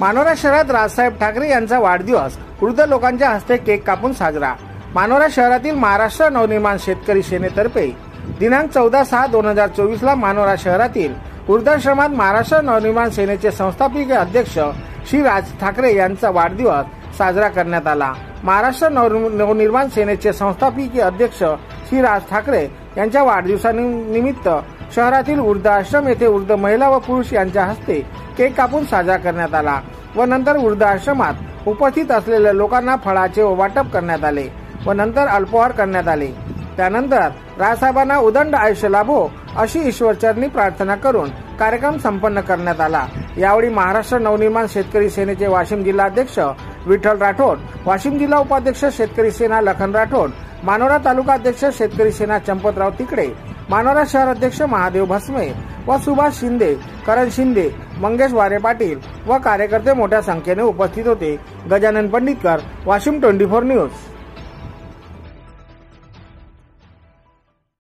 मानोरा शहरात राजसाहेब ठाकरे यांचा वाढदिवस वृद्ध लोकांच्या हस्ते केक कापून साजरा। मानोरा शहरातील महाराष्ट्र नवनिर्माण शेतकरी सेनेतर्फे दिनांक 14/6/2024 ला मानोरा शहरातील वृद्धाश्रमात महाराष्ट्र नवनिर्माण सेनेचे संस्थापकीय अध्यक्ष श्री राज ठाकरे यांचा वाढदिवस साजरा करण्यात आला। महाराष्ट्र नवनिर्माण सेनेचे संस्थापकीय अध्यक्ष श्री राज ठाकरे यांच्या वाढदिवसानिमित्त शहरातील वृद्धाश्रम येथे वृद्ध महिला व पुरुष यांच्या हस्ते केक कापून साजरा करण्यात आला व नंतर वृद्धाश्रमात उपस्थित असलेल्या लोकांना फळाचे वाटप करण्यात आले व नंतर अल्पोहार करण्यात आले। त्यानंतर राजसाहेबांना उदंड आयुष्य लाभो अशी ईश्वरचरणी प्रार्थना करून कार्यक्रम संपन्न करण्यात आला। यावेळी महाराष्ट्र नवनिर्माण शेतकरी सेनेचे वाशिम जिल्हा अध्यक्ष विठ्ठल राठोड, वाशिम जिल्हा उपाध्यक्ष शेतकरी सेना लखन राठोड, मानोरा तालुका अध्यक्ष शेतकरी सेना चंपतराव तिकडे, मानोरा शहर अध्यक्ष महादेव भस्मे व सुभाष शिंदे, करण शिंदे, मंगेश वारे पाटील व कार्यकर्ते मोठ्या संख्येने उपस्थित होते। गजानन पंडितकर, वाशिम 24 न्यूज।